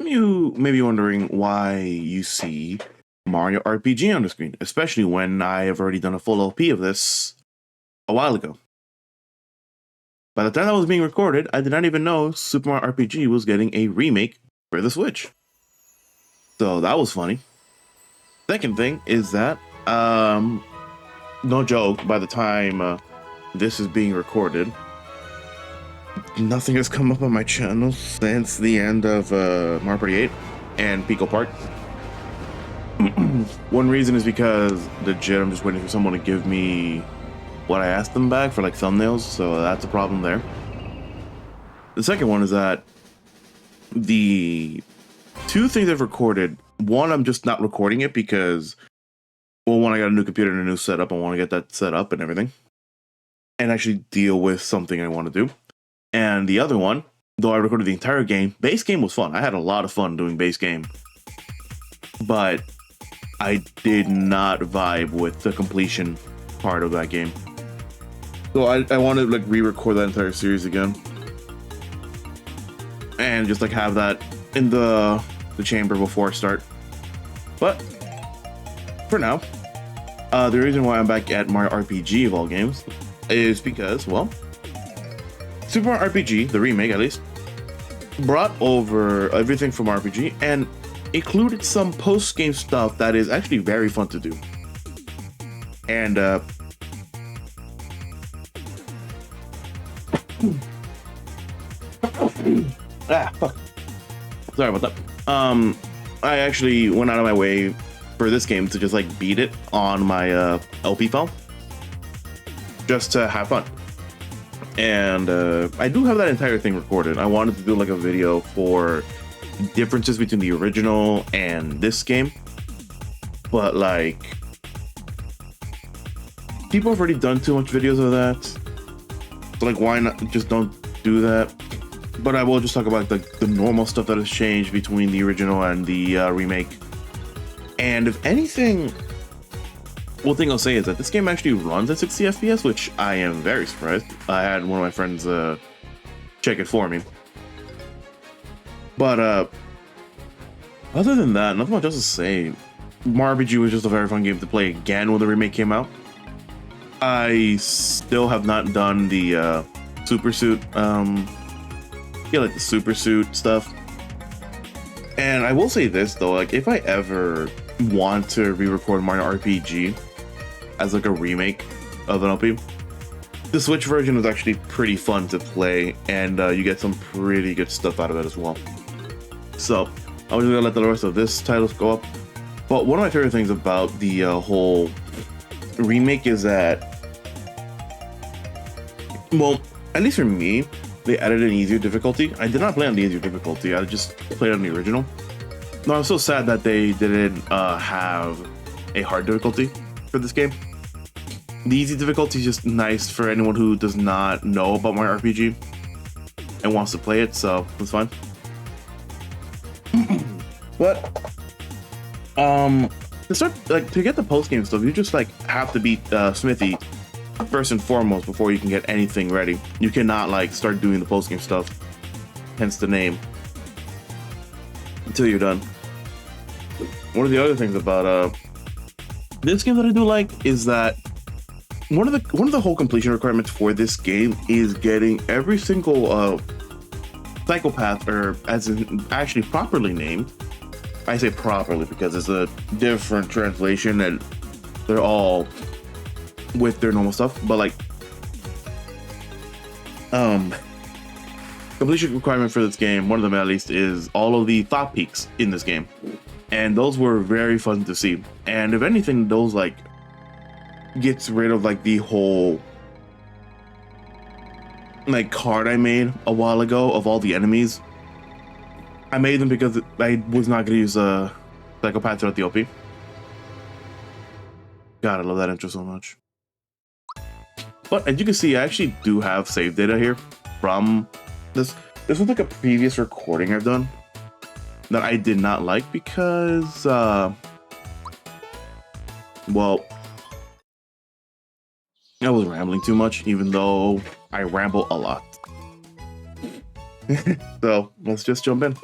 You may be wondering why you see Mario RPG on the screen, especially when I have already done a full LP of this a while ago. By the time that was being recorded, I did not even know Super Mario RPG was getting a remake for the Switch. So that was funny. Second thing is that, no joke, by the time this is being recorded, nothing has come up on my channel since the end of Mario Party 8 and Pico Park. One reason is because legit, I'm just waiting for someone to give me what I asked them back for like thumbnails, so that's a problem there. The second one is that the two things I've recorded, one, I'm just not recording it because, well, one, I got a new computer and a new setup. I want to get that set up and everything and actually deal with something I want to do. And the other one, though I recorded the entire game, base game was fun. I had a lot of fun doing base game, but I did not vibe with the completion part of that game. So I want to like re-record that entire series again and just like have that in the chamber before I start. But for now, the reason why I'm back at Mario RPG of all games is because, well, Super Mario RPG, the remake at least, brought over everything from RPG and included some post-game stuff that is actually very fun to do. And fuck. Sorry about that. I actually went out of my way for this game to just like beat it on my LP file, just to have fun. And I do have that entire thing recorded. I wanted to do like a video for differences between the original and this game, but like people have already done too much videos of that, so like why not just don't do that. But I will just talk about the normal stuff that has changed between the original and the remake. And if anything, one thing I'll say is that this game actually runs at 60 FPS, which I am very surprised. I had one of my friends check it for me. But other than that, nothing much else to say. Mario RPG was just a very fun game to play again when the remake came out. I still have not done the Super Suit, like the Super Suit stuff. And I will say this though, like if I ever want to re-record Mario RPG as like a remake of an LP, the Switch version is actually pretty fun to play, and you get some pretty good stuff out of it as well. So I'm just gonna let the rest of this titles go up. But one of my favorite things about the whole remake is that, well, at least for me, they added an easier difficulty. I did not play on the easier difficulty. I just played on the original. No, I'm so sad that they didn't have a hard difficulty for this game. The easy difficulty is just nice for anyone who does not know about my RPG and wants to play it, so it's fine. But to get the post game stuff, you just like have to beat Smithy first and foremost before you can get anything ready. You cannot like start doing the post game stuff, hence the name, until you're done. One of the other things about this game that I do like is that one of the whole completion requirements for this game is getting every single psychopath, or as in actually properly named. I say properly because it's a different translation and they're all with their normal stuff, but like completion requirement for this game, one of them at least, is all of the thought peaks in this game, and those were very fun to see. And if anything, those like gets rid of like the whole like card I made a while ago of all the enemies. I made them because I was not going to use a psychopath throughout the OP. God, I love that intro so much. But as you can see, I actually do have save data here from this. This was like a previous recording I've done that I did not like because, well, I was rambling too much, even though I ramble a lot. So let's just jump in.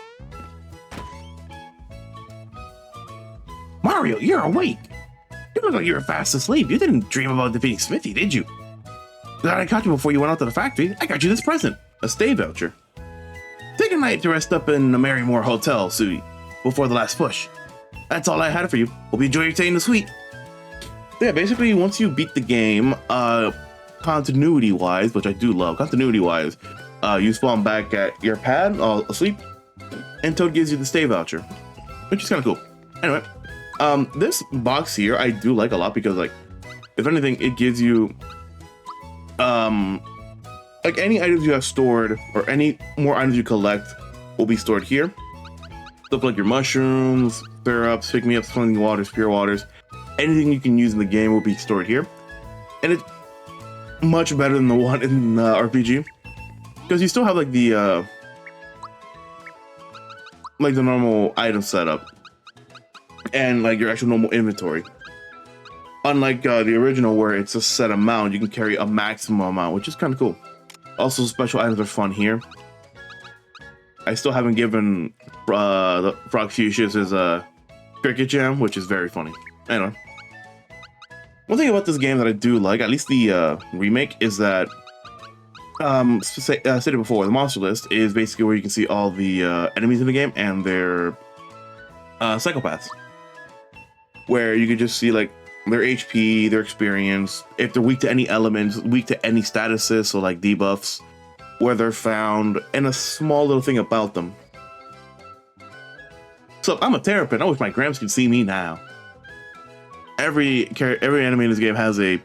Mario, you're awake. You look like you were fast asleep. You didn't dream about defeating Smithy, did you? Glad I caught you before you went out to the factory. I got you this present, a stay voucher. Take a night to rest up in the Marymore Hotel suite before the last push. That's all I had for you. Hope you enjoy your stay in the suite. Yeah, basically, once you beat the game, continuity-wise, which I do love, continuity-wise, you spawn back at your pad, asleep, and Toad gives you the stay voucher, which is kind of cool. Anyway, this box here I do like a lot because, like, if anything, it gives you, like, any items you have stored or any more items you collect will be stored here. Stuff like your mushrooms, syrups, pick-me-ups, cleansing waters, pure waters, anything you can use in the game will be stored here. And it's much better than the one in RPG, because you still have like the normal item setup and like your actual normal inventory. Unlike the original, where it's a set amount, you can carry a maximum amount, which is kind of cool. Also, special items are fun here. I still haven't given the Frog Fuchsius his Cricket Jam, which is very funny. Anyway, one thing about this game that I do like, at least the remake, is that stated before, the monster list is basically where you can see all the enemies in the game and their psychopaths, where you can just see like their HP, their experience, if they're weak to any elements, weak to any statuses, so like debuffs, where they're found, and a small little thing about them. So I'm a Terrapin. I wish my Gramps could see me now. Every enemy in this game has a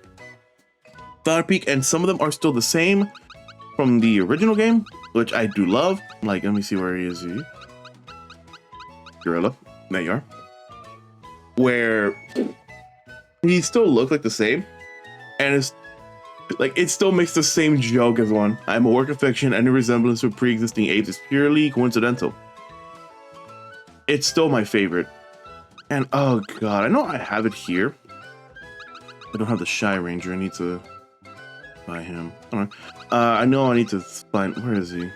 thought peak, and some of them are still the same from the original game, which I do love. Like, let me see, where he is. Gorilla. There you are. Where he still looks like the same, and it's like it still makes the same joke as one. I'm a work of fiction. Any resemblance to pre-existing apes is purely coincidental. It's still my favorite. And oh god, I know I have it here. I don't have the Shy Ranger. I need to buy him. Alright. I know I need to find. Where is he?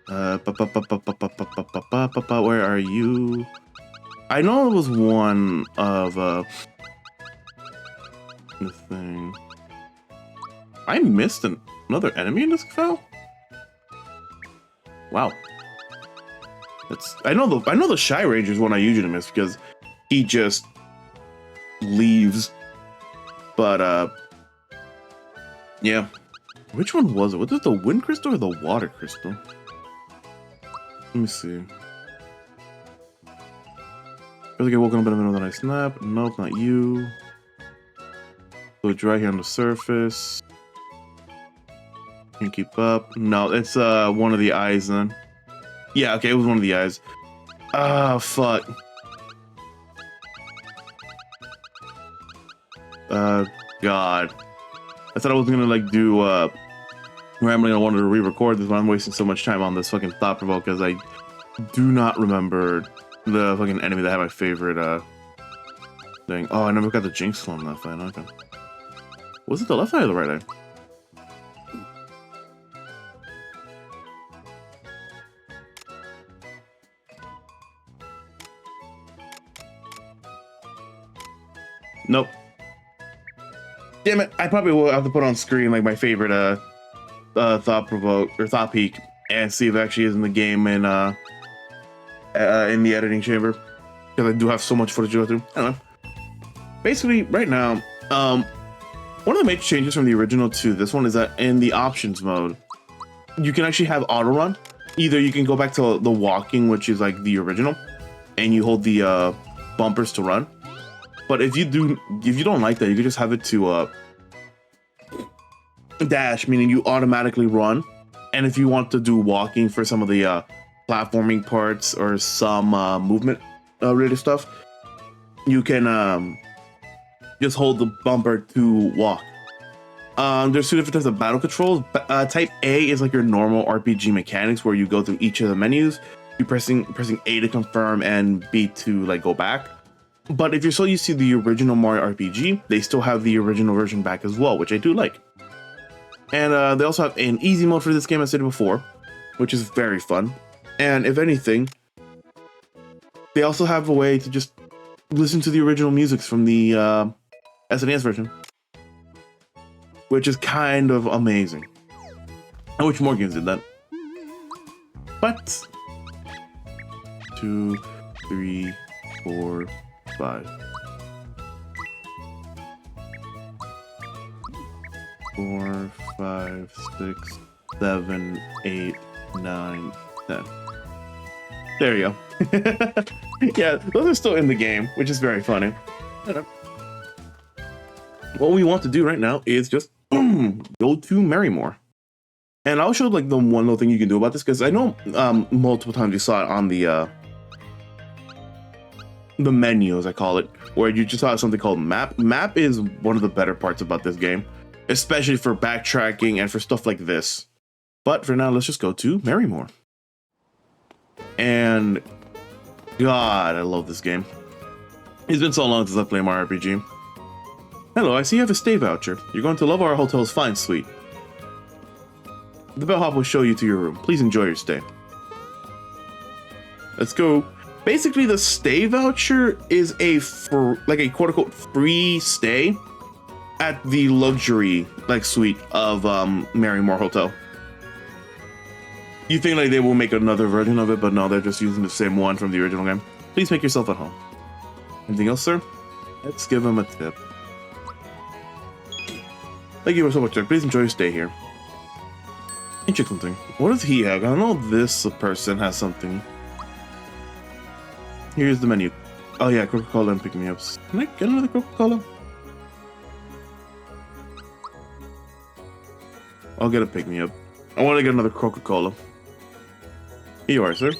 Where are you? I know it was one of the thing. I missed another enemy in this fell. Wow. I know the Shy Ranger is one I usually miss because he just leaves. But yeah. Which one was it? Was it the Wind Crystal or the Water Crystal? Let me see. I think I woke up in the middle of the night. Snap. Nope, not you. So dry here on the surface. Can't keep up. No, it's one of the eyes then. Yeah, okay, it was one of the eyes. Ah, fuck. God. I thought I was gonna like do rambling. I wanted to re-record this, but I'm wasting so much time on this fucking thought provoke because I do not remember the fucking enemy that had my favorite thing. Oh, I never got the Jinx on that fight. Okay. Was it the left eye or the right eye? Nope. Damn it! I probably will have to put on screen like my favorite thought provoke or thought peak and see if it actually is in the game in the editing chamber, because I do have so much footage to go through. I don't know. Basically, right now, one of the major changes from the original to this one is that in the options mode, you can actually have auto run. Either you can go back to the walking, which is like the original, and you hold the bumpers to run. But if you don't like that, you can just have it to dash, meaning you automatically run. And if you want to do walking for some of the platforming parts or some movement related stuff, you can just hold the bumper to walk. There's two different types of battle controls. Type A is like your normal RPG mechanics, where you go through each of the menus. You pressing A to confirm and B to like go back. But if you're so used to the original Mario RPG, they still have the original version back as well, which I do like. And they also have an easy mode for this game, as I said before, which is very fun. And if anything, they also have a way to just listen to the original music from the SNES version, which is kind of amazing. I wish more games did that. But 2, 3, 4, 5. 4, 5, 6, 7, 8, 9, 10. There you go. Yeah, those are still in the game, which is very funny. What we want to do right now is just go to Marrymore. And I'll show like the one little thing you can do about this, because I know multiple times you saw it on the menu, as I call it, where you just saw something called map. Map is one of the better parts about this game, especially for backtracking and for stuff like this. But for now, let's just go to Marrymore. And God, I love this game. It's been so long since I played Mario RPG. Hello, I see you have a stay voucher. You're going to love our hotel's fine suite. The bellhop will show you to your room. Please enjoy your stay. Let's go. Basically, the stay voucher is a quote-unquote free stay at the luxury suite of Marrymore Hotel. You think like they will make another version of it, but no, they're just using the same one from the original game. Please make yourself at home. Anything else, sir? Let's give him a tip. Thank you so much, sir. Please enjoy your stay here. Let me check something. What does he have? I know this person has something. Here's the menu. Oh yeah, Coca-Cola and pick-me-ups. Can I get another Coca-Cola? I'll get a pick-me-up. I want to get another Coca-Cola. Here you are, sir.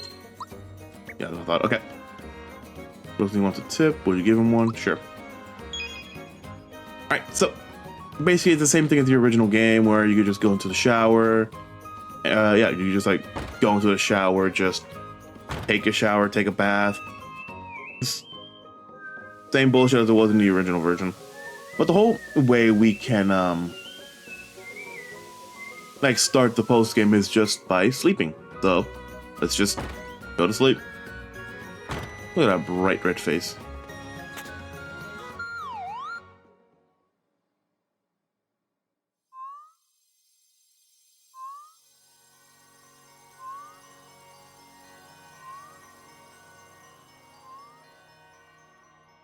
Yeah, that's what I thought. Okay. Does he want a tip? Will you give him one? Sure. Alright, so basically it's the same thing as the original game where you could just go into the shower. Yeah, you just like go into the shower, just take a shower, take a bath. Same bullshit as it was in the original version. But the whole way we can start the post game is just by sleeping. So let's just go to sleep. Look at that bright red face.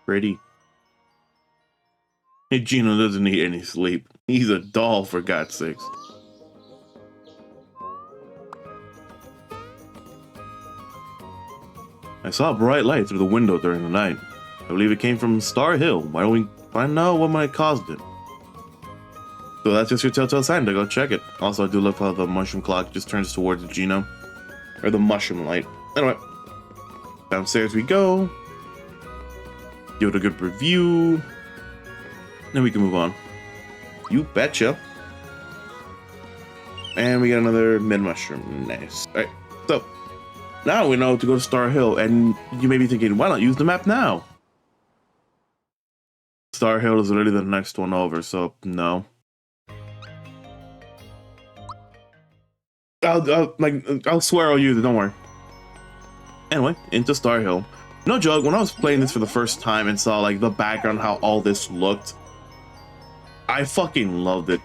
Pretty. Hey, Gino doesn't need any sleep. He's a doll, for God's sakes. I saw a bright light through the window during the night. I believe it came from Star Hill. Why don't we find out what might have caused it? So that's just your telltale sign to go check it. Also, I do love how the mushroom clock just turns towards Gino. Or the mushroom light. Anyway. Downstairs we go. Give it a good review. Then we can move on. You betcha. And we got another mid mushroom. Nice. Alright, so now we know to go to Star Hill, and you may be thinking, why not use the map now? Star Hill is literally the next one over, so no. I'll swear I'll use it, don't worry. Anyway, into Star Hill. No joke, when I was playing this for the first time and saw the background, how all this looked, I fucking loved it.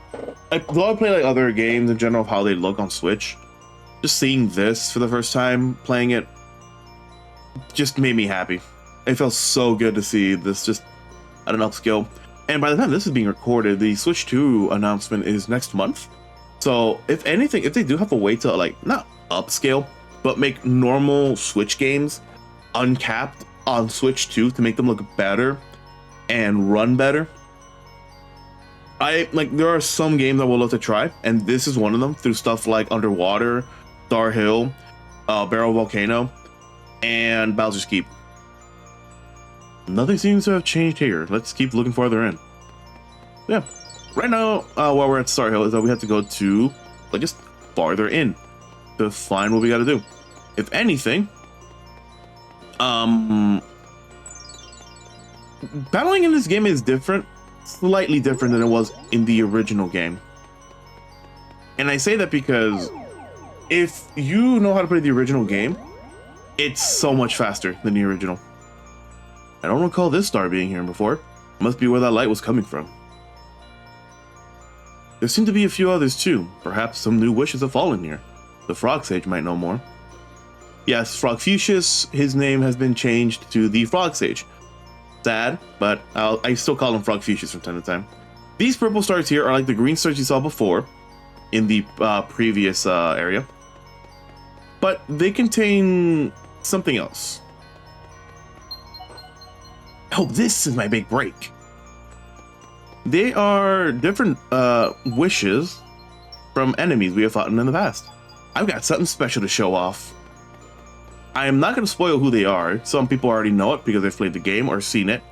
Though I play other games in general of how they look on Switch, just seeing this for the first time, playing it, just made me happy. It felt so good to see this just at an upscale. And by the time this is being recorded, the Switch 2 announcement is next month. So if anything, if they do have a way to not upscale, but make normal Switch games uncapped on Switch 2 to make them look better and run better, there are some games I would love to try, and this is one of them, through stuff like Underwater, Star Hill, Barrel Volcano, and Bowser's Keep. Nothing seems to have changed here. Let's keep looking farther in. Yeah, right now, while we're at Star Hill, is that we have to go to just farther in to find what we got to do. If anything, battling in this game is different. Slightly different than it was in the original game. And I say that because if you know how to play the original game, It's so much faster than the original. I don't recall this star being here before. Must be where that light was coming from. There seem to be a few others too. Perhaps some new wishes have fallen here. The Frog Sage might know more. Yes, Frog Fuchsius, his name has been changed to the Frog Sage. Sad, but I still call him Frog Fuchsius from time to time. These purple stars here are like the green stars you saw before in the previous area. But they contain something else. Oh, this is my big break. They are different wishes from enemies we have fought in the past. I've got something special to show off. I am not going to spoil who they are. Some people already know it because they've played the game or seen it.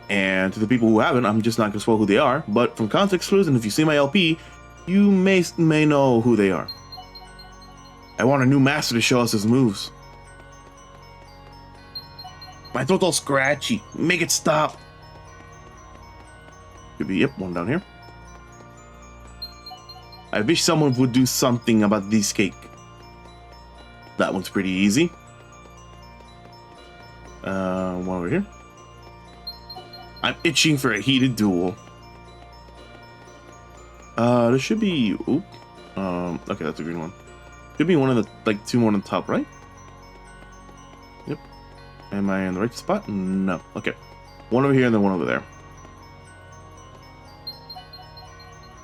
And to the people who haven't, I'm just not going to spoil who they are. But from context clues, and if you see my LP, you may know who they are. I want a new master to show us his moves. My throat's all scratchy. Make it stop. Could be, yep, one down here. I wish someone would do something about this cake. That one's pretty easy. One over here. I'm itching for a heated duel. There should be, oop. Okay, that's a green one. Should be one of the, like, two more on the top, right? Yep. Am I in the right spot? No. Okay. One over here and then one over there.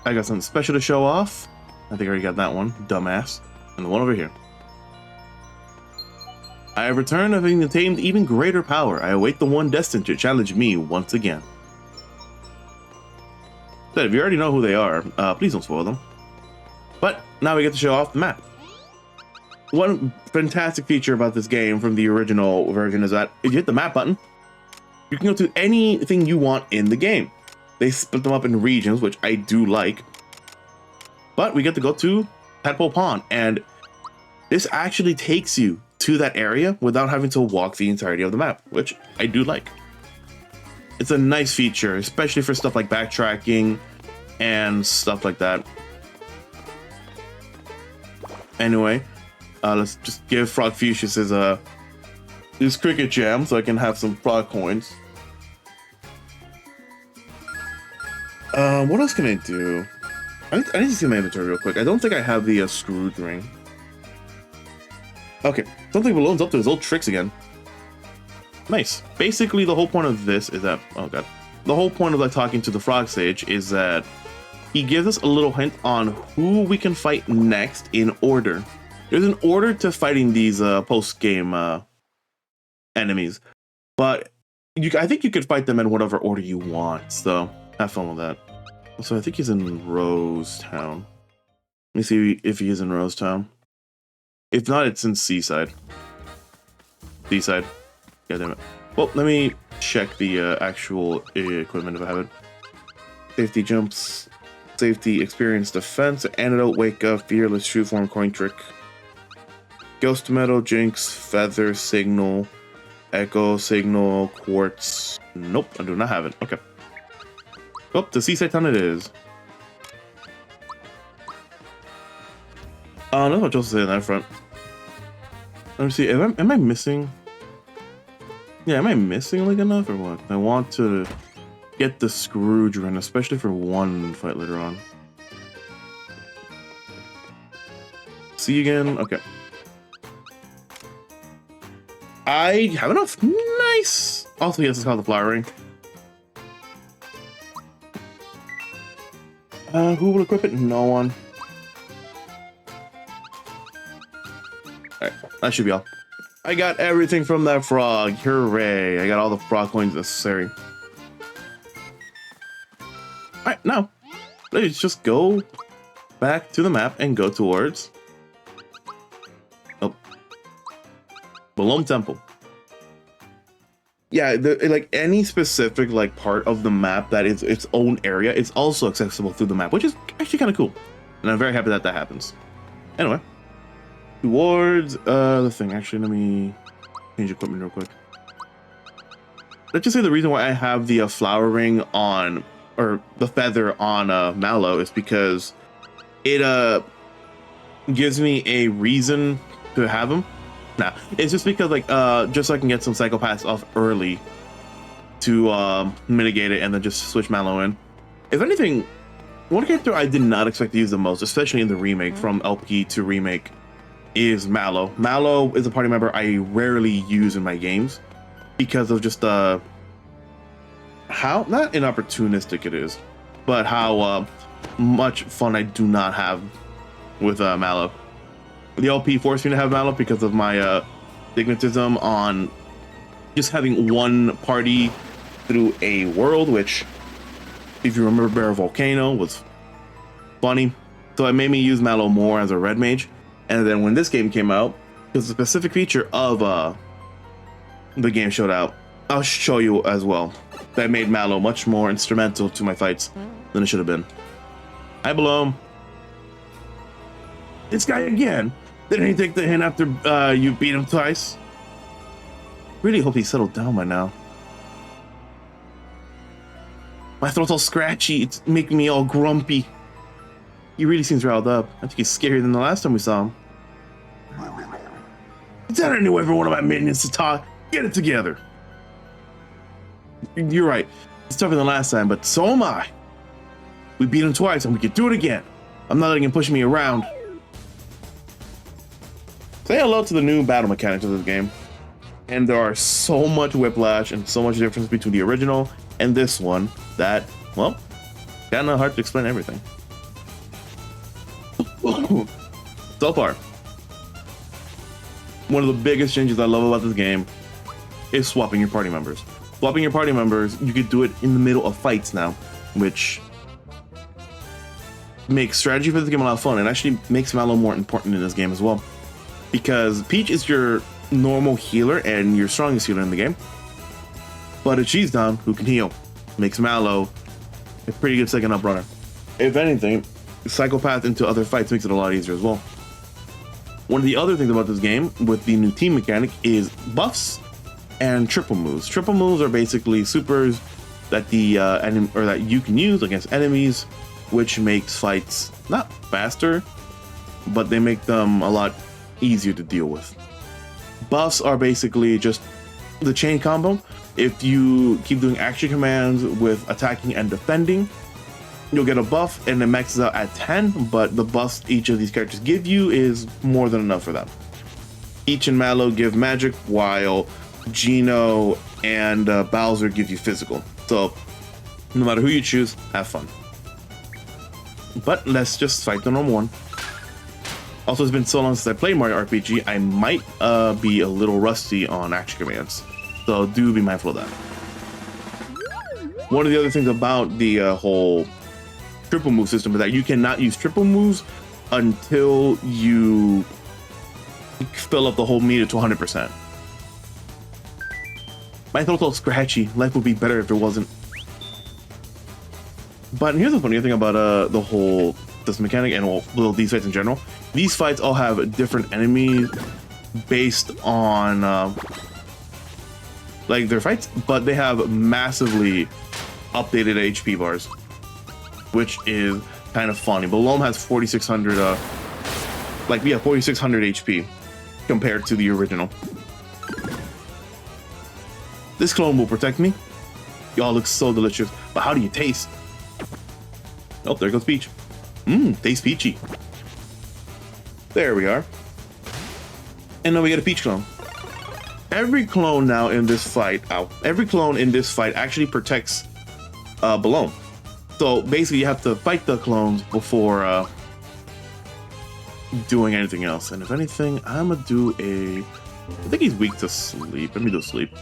I got something special to show off. I think I already got that one. Dumbass. And the one over here. I have returned having attained even greater power. I await the one destined to challenge me once again. So if you already know who they are, please don't spoil them. But now we get to show off the map. One fantastic feature about this game from the original version is that if you hit the map button, you can go to anything you want in the game. They split them up in regions, which I do like. But we get to go to Tadpole Pond, and this actually takes you to that area without having to walk the entirety of the map, which I do like. It's a nice feature, especially for stuff like backtracking and stuff like that. Anyway, let's just give Frog Fuchsius his cricket jam so I can have some frog coins. What else can I do? I need to see my inventory real quick. I don't think I have the Scrooge ring. Okay, something balloons up to his old tricks again. Nice. Basically, the whole point of this is that, oh god, the whole point of like talking to the Frog Sage is that he gives us a little hint on who we can fight next in order. There's an order to fighting these post-game enemies, but I think you could fight them in whatever order you want. So have fun with that. So I think he's in Rose Town. Let me see if he is in Rose Town. If not, it's in Seaside. Seaside. God damn it. Well, let me check the actual equipment if I have it. Safety jumps, safety experience defense, antidote, wake up, fearless, shoe form, coin trick, ghost metal, jinx, feather, signal, echo, signal, quartz. Nope, I do not have it. Okay. Oh, the Seaside Town it is. Not much else to say on that front. Let me see. Am I missing? Yeah, am I missing like enough or what? I want to get the Scrooge run, especially for one fight later on. See you again. Okay. I have enough. Nice. Also, yes, it's called the Flower Ring. Who will equip it? No one. Alright, that should be all. I got everything from that frog. Hooray. I got all the frog coins necessary. Alright, now, let's just go back to the map and go towards... Oh. Balloon Temple. Yeah, like any specific like part of the map that is its own area, it's also accessible through the map, which is actually kind of cool. And I'm very happy that that happens. Anyway. Towards the thing. Actually, let me change equipment real quick. Let's just say the reason why I have the flower ring on, or the feather on Mallow, is because it gives me a reason to have him. Nah, it's just because like just so I can get some psychopaths off early to mitigate it and then just switch Mallow in. If anything, one character I did not expect to use the most, especially in the remake from LP to remake, is Mallow. Mallow is a party member I rarely use in my games because of just how not inopportunistic it is, but how much fun I do not have with Mallow. The LP forced me to have Mallow because of my dignatism on just having one party through a world, which, if you remember, Bear Volcano was funny. So it made me use Mallow more as a red mage. And then when this game came out, because the specific feature of the game showed out, I'll show you as well, that made Mallow much more instrumental to my fights than it should have been. Hi, Bloom. This guy again. Didn't he take the hint after you beat him twice? Really hope he settled down by now. My throat's all scratchy. It's making me all grumpy. He really seems riled up. I think he's scarier than the last time we saw him. Is that any way for one of my minions to talk? Get it together. You're right. He's tougher than last time, but so am I. We beat him twice and we could do it again. I'm not letting him push me around. Say hello to the new battle mechanics of this game. And there are so much whiplash and so much difference between the original and this one that, well, kind of hard to explain everything. So far, one of the biggest changes I love about this game is swapping your party members. Swapping your party members, you could do it in the middle of fights now, which makes strategy for this game a lot of fun and actually makes Mallow more important in this game as well. Because Peach is your normal healer and your strongest healer in the game. But if she's down, who can heal? Makes Mallow a pretty good second up runner. If anything, Psychopath into other fights makes it a lot easier as well. One of the other things about this game with the new team mechanic is buffs and triple moves. Triple moves are basically supers that the that you can use against enemies, which makes fights not faster, but they make them a lot easier to deal with. Buffs are basically just the chain combo. If you keep doing action commands with attacking and defending, you'll get a buff and it maxes out at 10, but the buffs each of these characters give you is more than enough for them. Peach and Mallow give magic, while Geno and Bowser give you physical. So no matter who you choose, have fun. But let's just fight the normal one. Also, it's been so long since I played Mario RPG, I might be a little rusty on action commands. So do be mindful of that. One of the other things about the whole triple move system is that you cannot use triple moves until you fill up the whole meter to 100%. My throat's all scratchy. Life would be better if it wasn't. But here's the funny thing about the whole this mechanic and well, these fights in general. These fights all have different enemies based on like their fights, but they have massively updated HP bars, which is kind of funny. Balom has 4,600 4,600 HP compared to the original. This clone will protect me. Y'all look so delicious, but how do you taste? Oh, there goes Peach. Tastes peachy. There we are. And now we get a Peach clone. Every clone now in this fight, every clone in this fight actually protects Balom. So basically you have to fight the clones before doing anything else. And if anything, I'm gonna do I think he's weak to sleep. Let me do sleep.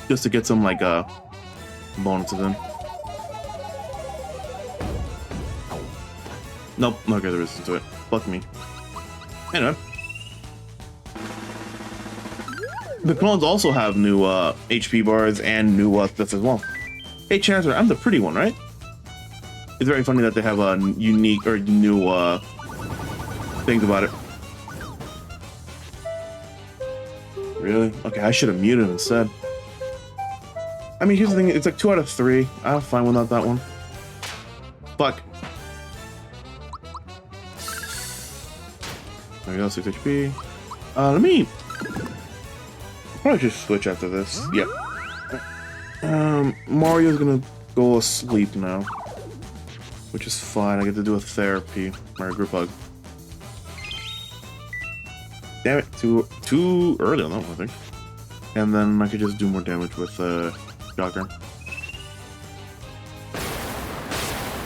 Just to get some like bonuses in. Nope, not gonna resist to it. Fuck me. Anyway. The clones also have new HP bars and new stuff as well. Hey Chancellor, I'm the pretty one, right? It's very funny that they have a unique or new things about it. Really? Okay, I should have muted him instead. I mean, here's the thing, it's like 2 out of 3. I'm fine without that one. Fuck. There we go, 6 HP. Let me Probably just switch after this. Yep. Mario's gonna go asleep now, which is fine. I get to do a therapy or a group hug. Damn it, too early on that one, I think. And then I could just do more damage with Shocker.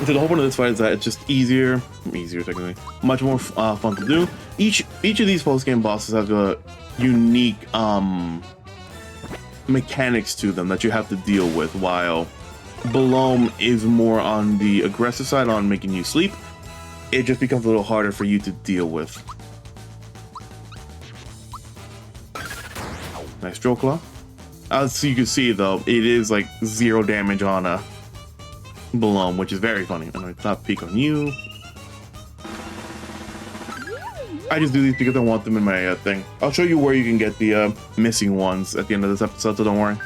So the whole point of this fight is that it's just easier technically, much more fun to do. Each of these post-game bosses have a unique mechanics to them that you have to deal with, while Belome is more on the aggressive side on making you sleep. It just becomes a little harder for you to deal with. Nice Drill Claw. As you can see though, it is like 0 damage on Belome, which is very funny. And I thought peek on you. I just do these because I want them in my thing. I'll show you where you can get the missing ones at the end of this episode, so don't worry.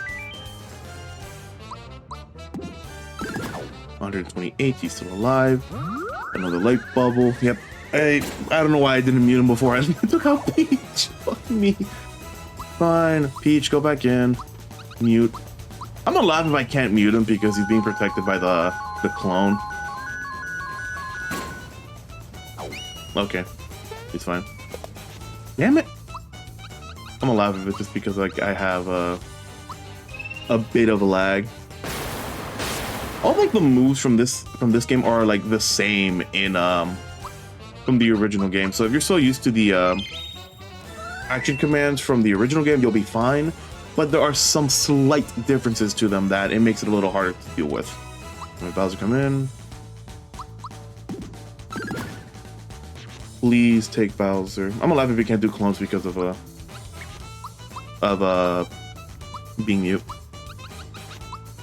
128, he's still alive. Another light bubble. Yep. I don't know why I didn't mute him before. I took out Peach. Fuck me. Fine. Peach, go back in. Mute. I'm gonna laugh if I can't mute him because he's being protected by the clone. Okay. He's fine. Damn it. I'm gonna laugh at it just because like I have a bit of a lag. All like the moves from this game are like the same in from the original game. So if you're so used to the action commands from the original game, you'll be fine. But there are some slight differences to them that it makes it a little harder to deal with. Let Bowser come in. Please take Bowser. I'm gonna laugh if we can't do clones because of being mute.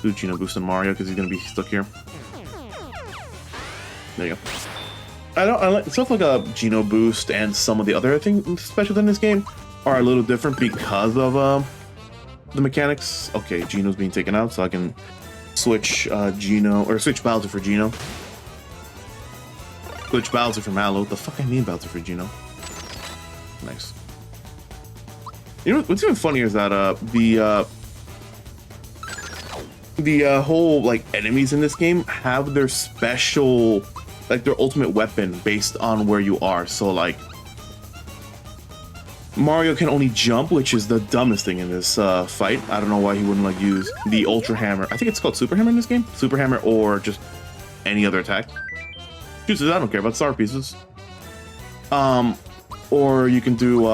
Do Geno boost on Mario because he's gonna be stuck here. There you go. I like stuff like a Geno boost and some of the other things special in this game are a little different because of the mechanics. Okay, Geno's being taken out, so I can switch switch Bowser for Geno. Switch Bowser for Mallow. What the fuck I mean Bowser for Geno? Nice. You know what's even funnier is that the whole like enemies in this game have their special, like their ultimate weapon based on where you are. So like Mario can only jump, which is the dumbest thing in this fight. I don't know why he wouldn't like use the Ultra Hammer. I think it's called Super Hammer in this game. Super Hammer or just any other attack. Juices, I don't care about star pieces. Or you can do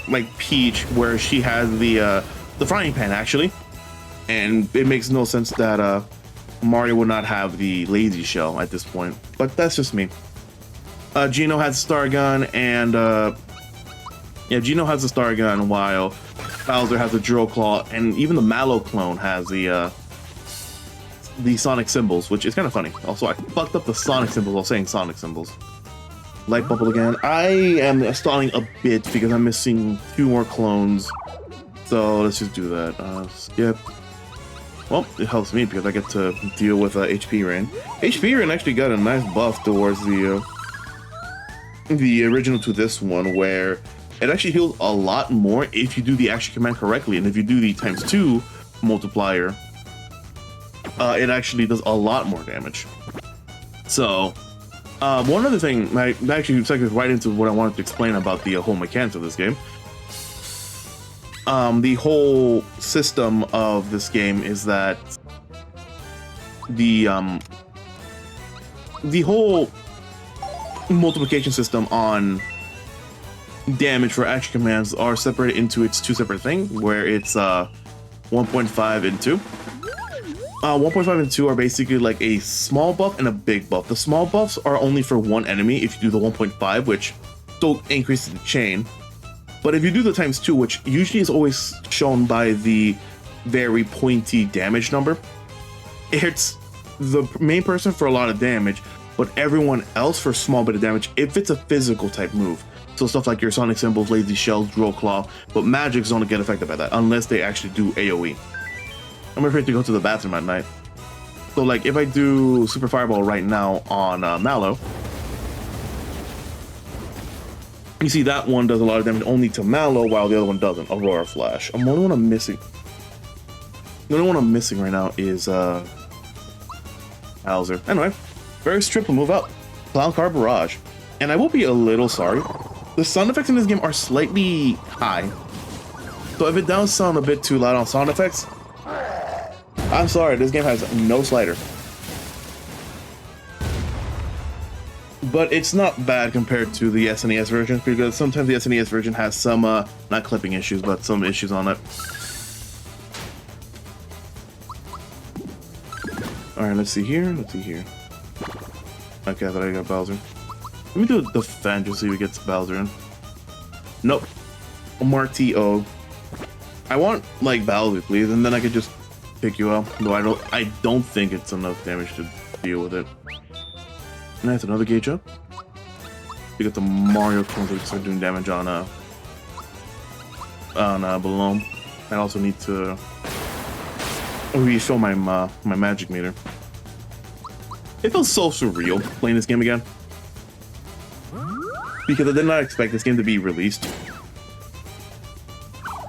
like Peach, where she has the frying pan actually, and it makes no sense that Mario would not have the lazy shell at this point. But that's just me. Geno has Star Gun and yeah, Geno has the Star Gun while Bowser has the Drill Claw, and even the Mallow clone has the Sonic symbols, which is kind of funny. Also, I fucked up the Sonic symbols while saying Sonic symbols. Light Bubble again. I am stalling a bit because I'm missing 2 more clones. So let's just do that. Skip. Well, it helps me because I get to deal with HP Rain. HP Rain actually got a nice buff towards the original to this one, where it actually heals a lot more if you do the action command correctly, and if you do the ×2 multiplier, it actually does a lot more damage. So, one other thing, that actually segues right into what I wanted to explain about the whole mechanics of this game. The whole system of this game is that the whole multiplication system on damage for action commands are separated into its 2 separate things, where it's 1.5 and 2. 1.5 and 2 are basically like a small buff and a big buff. The small buffs are only for one enemy if you do the 1.5, which still increases the chain. But if you do the ×2, which usually is always shown by the very pointy damage number, it hits the main person for a lot of damage, but everyone else for a small bit of damage if it's a physical type move. So stuff like your Sonic symbols, Lazy Shells, Drill Claw, but magics don't get affected by that unless they actually do AoE. I'm afraid to go to the bathroom at night. So like if I do Super Fireball right now on Mallow, You see, that one does a lot of damage only to Mallow, while the other one doesn't. Aurora Flash. The only one I'm missing. The only one I'm missing right now is Bowser. Anyway, very triple move up. Clown Car Barrage. And I will be a little sorry. The sound effects in this game are slightly high. So if it does sound a bit too loud on sound effects, I'm sorry, this game has no slider. But it's not bad compared to the SNES version, because sometimes the SNES version has some, not clipping issues, but some issues on it. Alright, let's see here. Okay, I thought I got Bowser. Let me do a defend just so we get Bowser in. Nope. Marty-O. I want, like, Bowser, please, and then I could just pick you up. Though I don't think it's enough damage to deal with it. And that's another gauge up. You get the Mario clone so we can start doing damage on Balloon. I also need to refill my my magic meter. It feels so surreal playing this game again, because I did not expect this game to be released.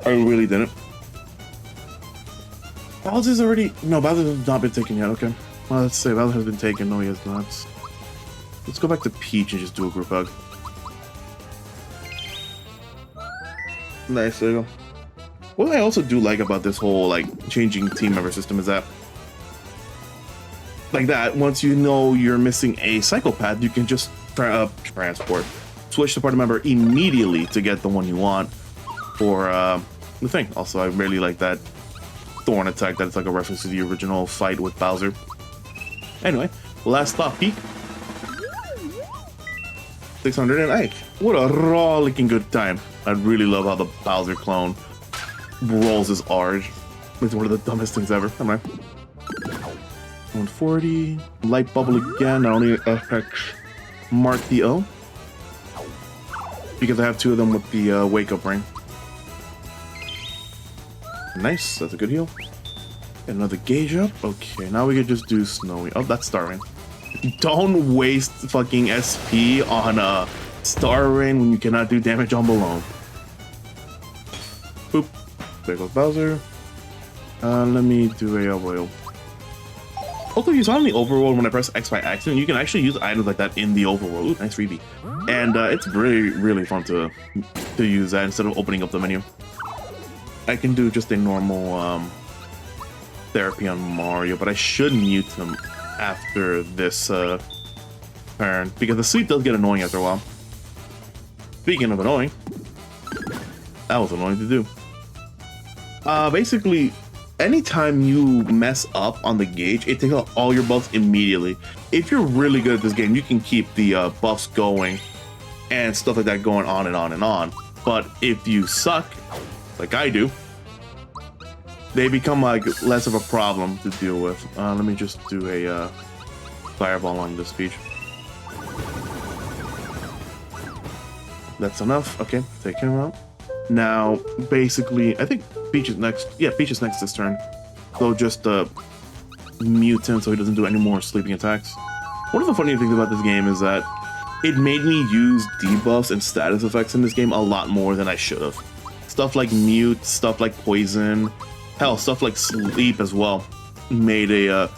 I really didn't. Bowser's already... No, Bowser has not been taken yet, okay. Well, let's say Bowser has been taken. No, he has not. Let's go back to Peach and just do a group hug. Nice, there you go. What I also do like about this whole, like, changing team member system is that, like that, once you know you're missing a psychopath, you can just transport. Switch the party member immediately to get the one you want for the thing. Also, I really like that Thorn attack, that it's like a reference to the original fight with Bowser. Anyway, last stop peak. 608. What a rollicking good time. I really love how the Bowser clone rolls his R. It's one of the dumbest things ever. Come on. 140. Light bubble again. Not only affects Marty-O, because I have two of them with the wake up ring. Nice. That's a good heal. And another gauge up. Okay, now we could just do Snowy. Oh, that's Star Rain. Don't waste fucking SP on Star Rain when you cannot do damage on Balloon. Boop. There goes Bowser. Let me do a oil. Also, you saw in the overworld when I press X by accident, you can actually use items like that in the overworld. Ooh, nice freebie. And it's really fun to use that instead of opening up the menu. I can do just a normal therapy on Mario, but I should mute him after this turn, because the sleep does get annoying after a while. Speaking of annoying, that was annoying to do. Basically, anytime you mess up on the gauge, it takes out all your buffs immediately. If you're really good at this game, you can keep the buffs going and stuff like that going on and on and on. But if you suck, like I do, they become like less of a problem to deal with. Let me just do a fireball on this Peach. That's enough. Okay, take him out. Now, basically, I think Peach is next. Yeah, Peach is next this turn. So just mute him so he doesn't do any more sleeping attacks. One of the funny things about this game is that it made me use debuffs and status effects in this game a lot more than I should have. Stuff like mute, stuff like poison, hell, stuff like sleep as well made a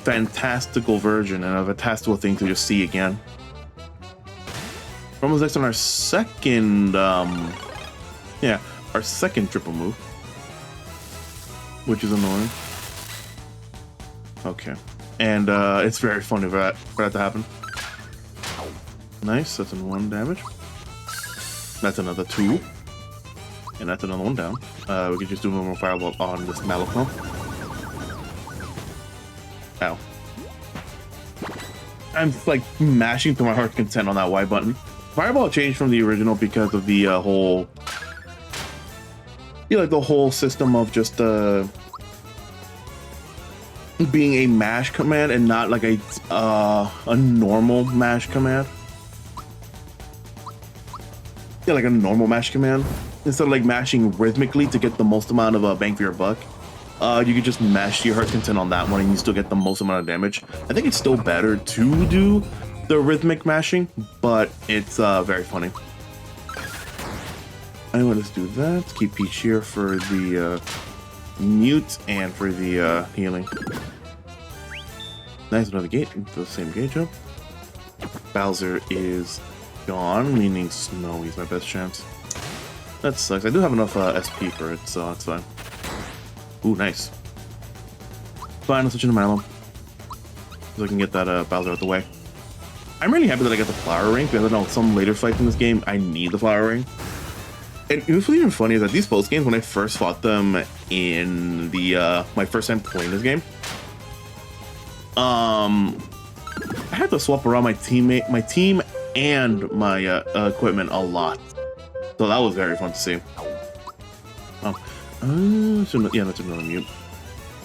fantastical version and a fantastical thing to just see again. We're almost next on our second, yeah, our second triple move, which is annoying. Okay, and it's very funny for that to happen. Nice, that's in 1 damage. That's another 2. And that's another one down. We can just do a normal fireball on this Malaclone. Ow. I'm like mashing to my heart's content on that Y button. Fireball changed from the original because of the whole... Yeah, like the whole system of just being a mash command and not like a normal mash command. Yeah, like a normal mash command. Instead of like mashing rhythmically to get the most amount of bang for your buck, you can just mash your heart's content on that one and you still get the most amount of damage. I think it's still better to do the rhythmic mashing, but it's very funny. I want to do that. Keep Peach here for the mute and for the healing. Nice, another gate. The same gate jump. Bowser is gone, meaning Snowy's my best chance. That sucks. I do have enough SP for it, so that's fine. Ooh, nice. Fine, I'll switch into Mallow, so I can get that Bowser out the way. I'm really happy that I got the flower ring, because I know some later fights in this game, I need the flower ring. And what's even funny is that these post games, when I first fought them in the my first time playing this game, I had to swap around my team and my equipment a lot, so that was very fun to see. Yeah, that's another mute.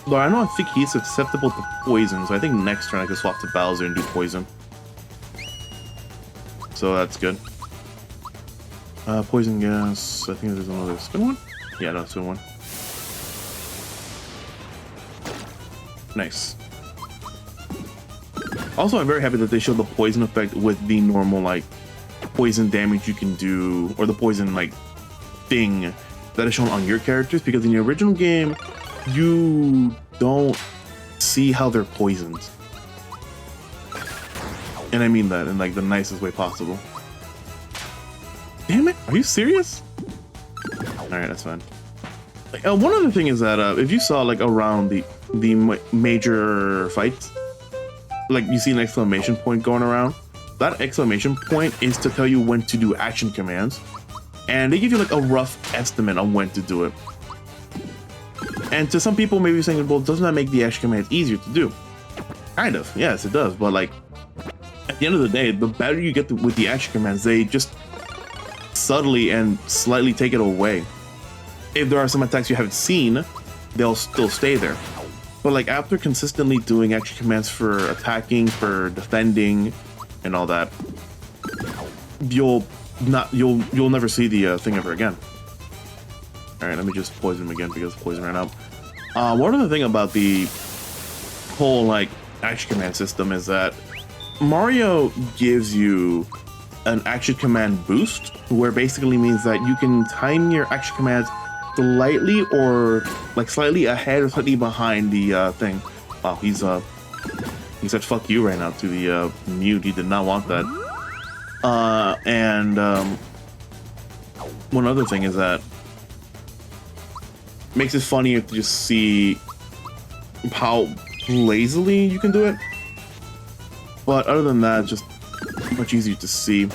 Though I think he's susceptible to poison, so I think next turn I can swap to Bowser and do poison. So that's good. Poison gas. I think there's another spin one. Yeah, no, spin one. Nice. Also, I'm very happy that they showed the poison effect with the normal, like, poison damage you can do, or the poison, like, thing that is shown on your characters, because in the original game, you don't see how they're poisoned. And I mean that in, like, the nicest way possible. Damn it, are you serious? Alright, that's fine. Like, one other thing is that, if you saw, like, around the major fights, like, you see an exclamation point going around. That exclamation point is to tell you when to do action commands. And they give you, like, a rough estimate on when to do it. And to some people, maybe saying, well, doesn't that make the action commands easier to do? Kind of, yes, it does. But, like, at the end of the day, the better you get with the action commands, they just subtly and slightly take it away. If there are some attacks you haven't seen, they'll still stay there. But like after consistently doing action commands for attacking, for defending, and all that, you'll never see the thing ever again. All right, let me just poison him again because poison ran out. One other thing about the whole like action command system is that Mario gives you an action command boost, where basically means that you can time your action commands slightly or like slightly ahead or slightly behind the thing. Wow, he said fuck you right now to the mute. He did not want that. One other thing is that makes it funnier to just see how lazily you can do it. But other than that, just much easier to see.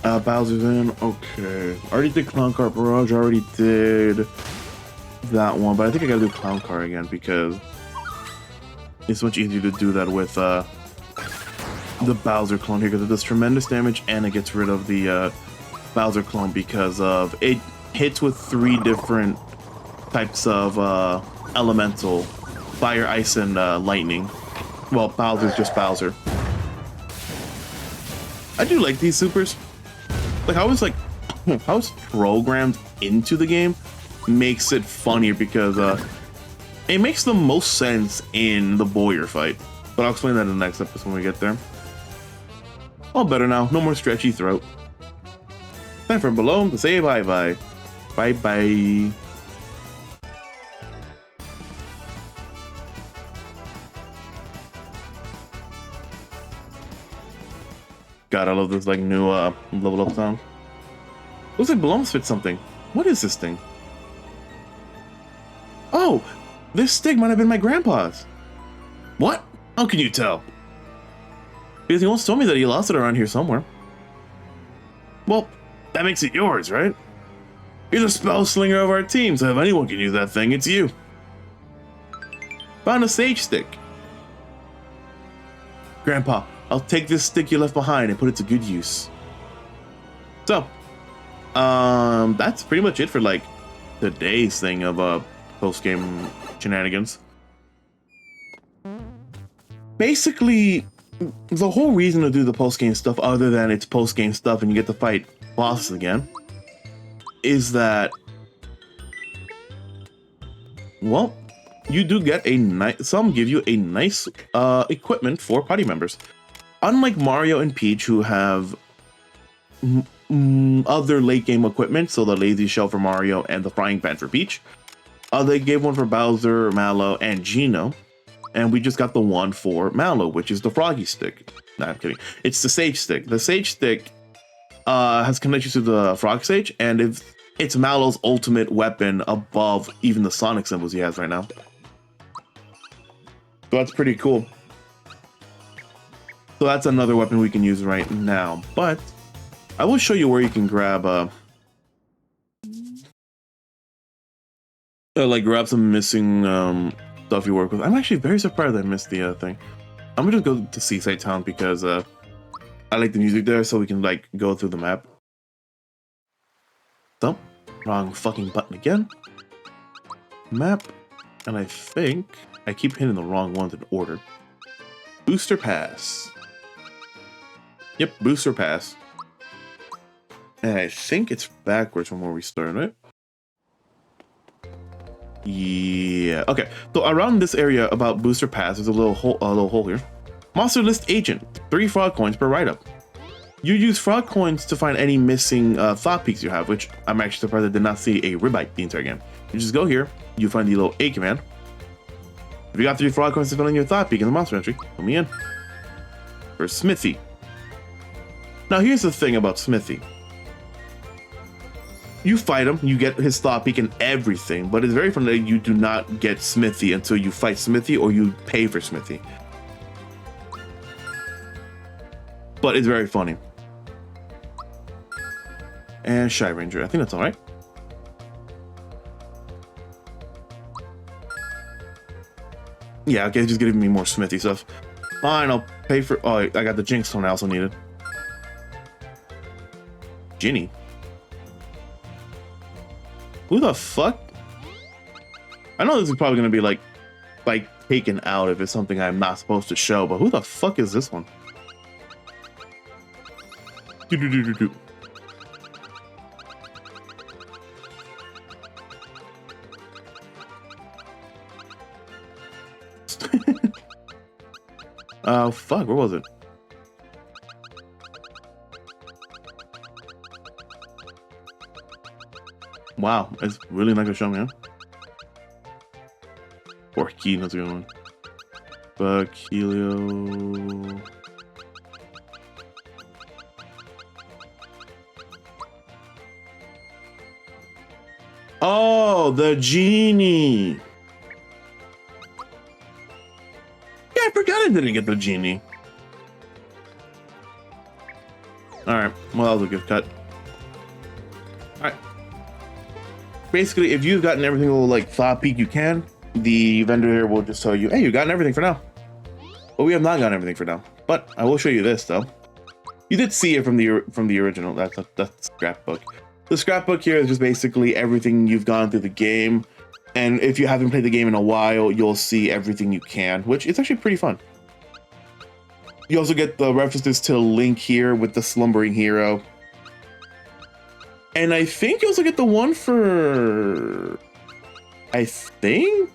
Bowser's in. Okay. Already did Clown Car Barrage. Already did that one. But I think I gotta do Clown Car again because it's much easier to do that with the Bowser clone here because it does tremendous damage and it gets rid of the Bowser clone because of it hits with 3 different types of elemental: fire, ice, and lightning. Well, Bowser's just Bowser. I do like these supers. Like how it's programmed into the game makes it funnier because it makes the most sense in the Boyer fight. But I'll explain that in the next episode when we get there. All better now. No more stretchy throat. Time for Balloon to say bye-bye. Bye-bye. God, I love this like new level up song. Looks like Balloon spit something. What is this thing? Oh, this stick might have been my grandpa's. What? How can you tell? Because he once told me that he lost it around here somewhere. Well, that makes it yours, right? You're the spell slinger of our team, so if anyone can use that thing, it's you. Found a sage stick. Grandpa, I'll take this stick you left behind and put it to good use. So, that's pretty much it for like today's thing of post-game shenanigans. Basically, the whole reason to do the post-game stuff, other than it's post-game stuff and you get to fight bosses again, is that, well, you do get a nice, some give you a nice equipment for party members. Unlike Mario and Peach, who have other late game equipment, so the lazy shell for Mario and the frying pan for Peach. They gave one for Bowser, Mallow, and Geno. And we just got the one for Mallow, which is the Froggy Stick. Nah, I'm kidding. It's the Sage Stick. The Sage Stick has connections to the Frog Sage, and it's Mallow's ultimate weapon above even the Sonic symbols he has right now. So that's pretty cool. So that's another weapon we can use right now. But I will show you where you can grab grab some missing stuff you work with. I'm actually very surprised I missed the thing. I'm gonna just go to Seaside Town because I like the music there, so we can like go through the map. So, wrong fucking button again. Map, and I think I keep hitting the wrong ones in order. Booster Pass. Yep, Booster Pass. And I think it's backwards from where we started. Yeah. Okay. So around this area about Booster Pass, there's a little hole here. Monster List Agent. 3 frog coins per write-up. You use frog coins to find any missing thought peaks you have, which I'm actually surprised I did not see a Ribite the entire game. You just go here. You find the little A command. If you got 3 frog coins to fill in your thought peak in the monster entry, put me in. For Smithy. Now here's the thing about Smithy. You fight him, you get his thought peak and everything, but it's very funny that you do not get Smithy until you fight Smithy or you pay for Smithy. But it's very funny. And Shy Ranger, I think that's alright. Yeah, okay, just giving me more Smithy stuff. Fine, I'll pay for. Oh, I got the Jinx Stone I also needed. Ginny. Who the fuck? I know this is probably gonna be like taken out if it's something I'm not supposed to show, but who the fuck is this one? Do. Oh fuck, where was it? Wow, it's really not gonna show me, huh? Or Key, that's a good one. Helio. Oh, the genie. Yeah, I forgot I didn't get the genie. Alright, well, that was a good cut. Alright. Basically, if you've gotten everything like thought peak you can, the vendor here will just tell you, hey, you've gotten everything for now. But we have not gotten everything for now. But I will show you this though. You did see it from the original. That's the scrapbook. The scrapbook here is just basically everything you've gone through the game. And if you haven't played the game in a while, you'll see everything you can, which is actually pretty fun. You also get the references to Link here with the Slumbering Hero. And I think you also get the one for, I think,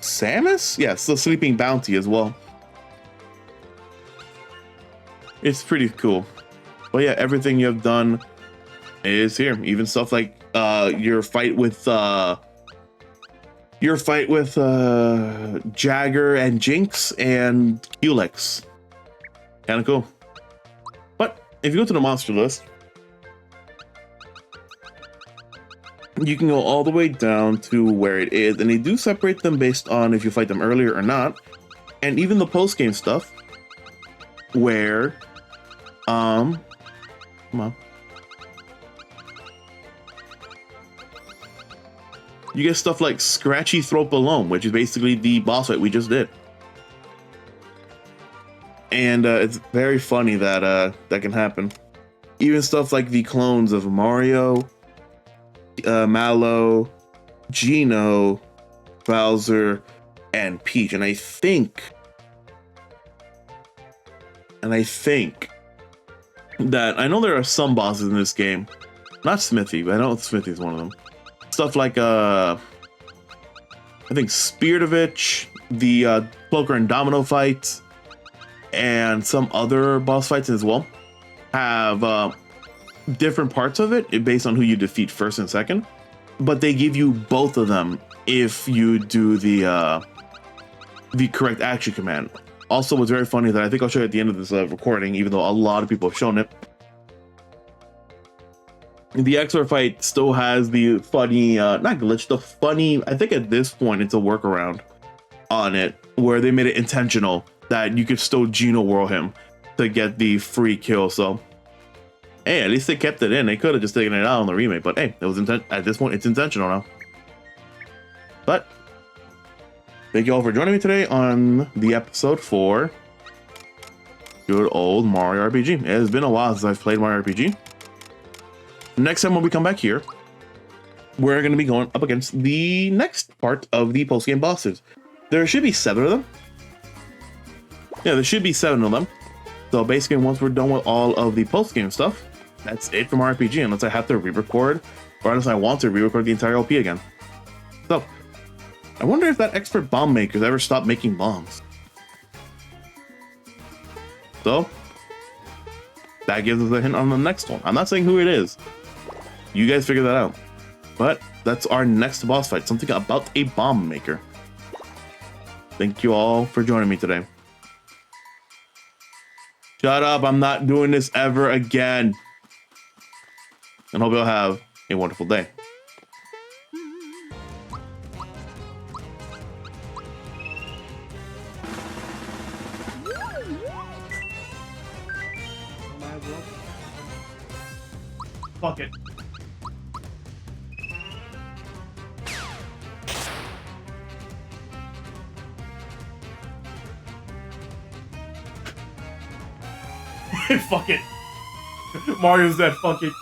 Samus? Yes, the Sleeping Bounty as well. It's pretty cool. But yeah, everything you have done is here. Even stuff like your fight with Jagger and Jinx and Culex. Kind of cool. But if you go to the monster list, you can go all the way down to where it is, and they do separate them based on if you fight them earlier or not. And even the post-game stuff, where, come on. You get stuff like Scratchy Throat Alone, which is basically the boss fight we just did. And it's very funny that that can happen. Even stuff like the clones of Mario, Mallow, Geno, Bowser, and Peach. And I think that I know there are some bosses in this game, not Smithy, but I know Smithy is one of them. Stuff like I think Spiritovich, the Cloaker and Domino fight, and some other boss fights as well have different parts of it based on who you defeat first and second, but they give you both of them if you do the correct action command. Also, what's very funny that I think I'll show you at the end of this recording, even though a lot of people have shown it. The XR fight still has the funny, not glitch, the funny, I think at this point it's a workaround on it, where they made it intentional that you could still Geno whirl him to get the free kill. So, hey, at least they kept it in. They could have just taken it out on the remake, but hey, it was at this point, it's intentional now. But, thank you all for joining me today on the episode for good old Mario RPG. It has been a while since I've played Mario RPG. Next time when we come back here, we're going to be going up against the next part of the post-game bosses. There should be 7 of them. Yeah, there should be 7 of them. So basically, once we're done with all of the post-game stuff, that's it from RPG, unless I have to re-record, or unless I want to re-record the entire LP again. So, I wonder if that expert bomb maker's ever stopped making bombs. So, that gives us a hint on the next one. I'm not saying who it is. You guys figure that out. But that's our next boss fight, something about a bomb maker. Thank you all for joining me today. Shut up, I'm not doing this ever again. And hope you'll have a wonderful day. Fuck it. Fuck it. Mario's dead. Fuck it.